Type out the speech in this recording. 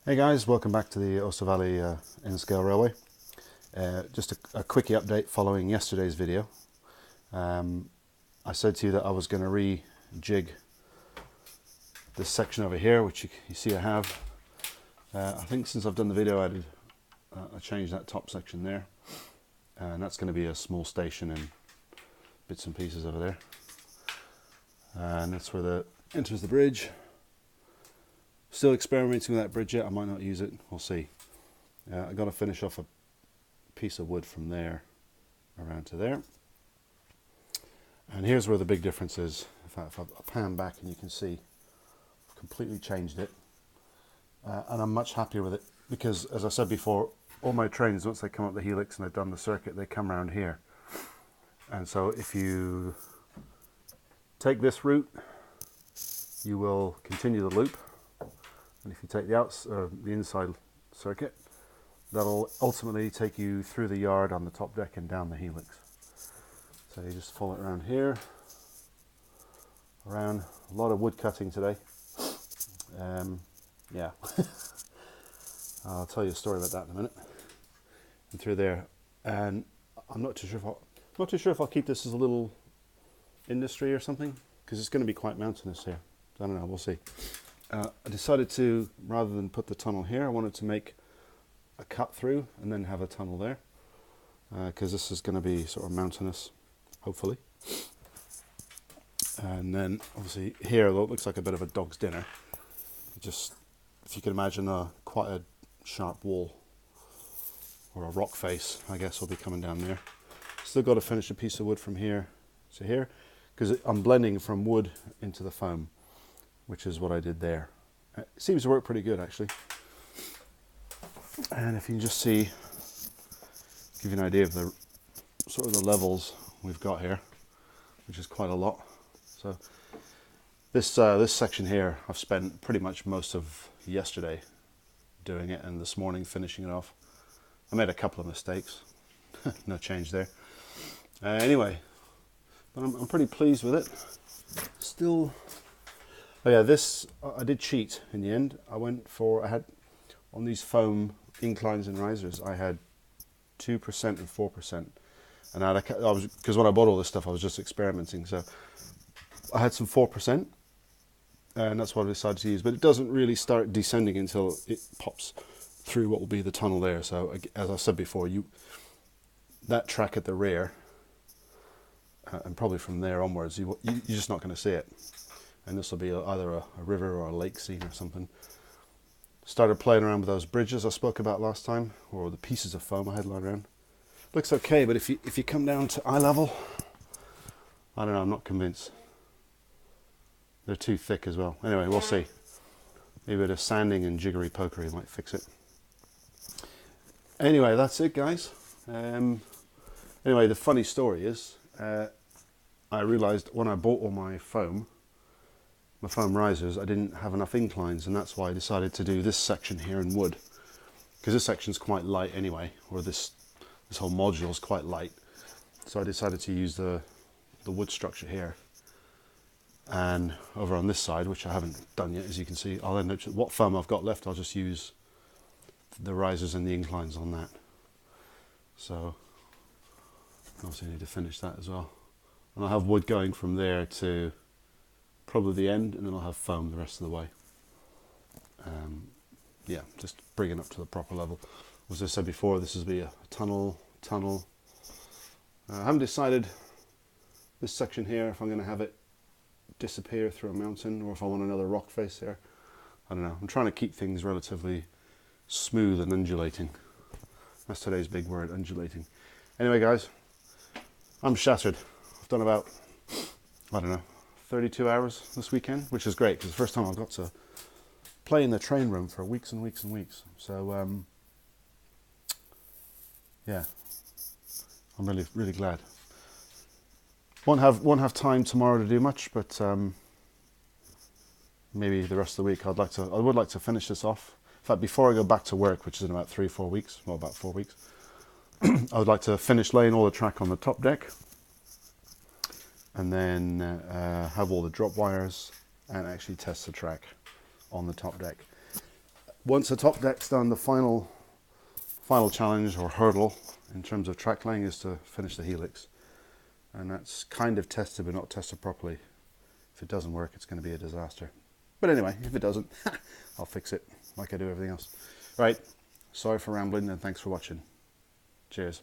Hey guys, welcome back to the OsO Valley N-Scale Railway. Just a quickie update following yesterday's video. I said to you that I was going to rejig this section over here, which you see I have. I think since I've done the video I changed that top section there, and that's going to be a small station and bits and pieces over there. And that's where enters the bridge. Still experimenting with that bridge yet. I might not use it. We'll see. I got to finish off a piece of wood from there around to there. And here's where the big difference is. If I pan back and you can see, I've completely changed it. And I'm much happier with it because, as I said before, all my trains, once they come up the helix and they've done the circuit, they come around here. And so if you take this route, you will continue the loop. And if you take the inside circuit, that'll ultimately take you through the yard on the top deck and down the helix. So you just follow it around here, around. A lot of wood cutting today. Yeah, I'll tell you a story about that in a minute. And through there, and I'm not too sure if I'll keep this as a little industry or something, because it's going to be quite mountainous here. I don't know. We'll see. I decided to, rather than put the tunnel here, I wanted to make a cut through and then have a tunnel there, because this is going to be sort of mountainous, hopefully. And then obviously here, though, it looks like a bit of a dog's dinner. Just, if you can imagine quite a sharp wall, or a rock face, I guess, will be coming down there. Still got to finish a piece of wood from here to here, because I'm blending from wood into the foam, which is what I did there. It seems to work pretty good, actually. And if you can just see, give you an idea of the sort of the levels we've got here, which is quite a lot. So this section here, I've spent pretty much most of yesterday doing it, and this morning finishing it off. I made a couple of mistakes, no change there. Anyway, but I'm pretty pleased with it. Still. Oh yeah, this, I did cheat in the end. I had, on these foam inclines and risers, I had 2% and 4%. And because when I bought all this stuff, I was just experimenting. So I had some 4%, and that's what I decided to use. But it doesn't really start descending until it pops through what will be the tunnel there. So as I said before, that track at the rear, and probably from there onwards, you're just not going to see it. And this will be either a river or a lake scene or something. Started playing around with those bridges I spoke about last time, or the pieces of foam I had lying around. Looks okay, but if you come down to eye level, I don't know, I'm not convinced. They're too thick as well. Anyway, we'll see. Maybe a bit of sanding and jiggery pokery might fix it. Anyway, that's it, guys. Anyway, the funny story is, I realised when I bought all my foam risers, I didn't have enough inclines, and that's why I decided to do this section here in wood, because this section's quite light anyway, or this whole module is quite light. So I decided to use the wood structure here, and over on this side, which I haven't done yet, as you can see, I'll end up, what foam I've got left, I'll just use the risers and the inclines on that. So obviously I need to finish that as well, and I'll have wood going from there to probably the end, and then I'll have foam the rest of the way. Yeah, just bring it up to the proper level. As I said before, this will be a tunnel. I haven't decided this section here if I'm going to have it disappear through a mountain or if I want another rock face there. I don't know. I'm trying to keep things relatively smooth and undulating. That's today's big word, undulating. Anyway, guys, I'm shattered. I've done about, I don't know, 32 hours this weekend, which is great because it's the first time I've got to play in the train room for weeks and weeks and weeks. So yeah, I'm really glad. Won't have time tomorrow to do much, but maybe the rest of the week I would like to finish this off. In fact, before I go back to work, which is in about 3-4 weeks, well, about 4 weeks, I would like to finish laying all the track on the top deck, and then have all the drop wires and actually test the track on the top deck. once the top deck's done, the final challenge or hurdle in terms of track laying is to finish the helix. And that's kind of tested but not tested properly. If it doesn't work, it's going to be a disaster. But anyway, if it doesn't, I'll fix it like I do everything else. Right, sorry for rambling and thanks for watching. Cheers.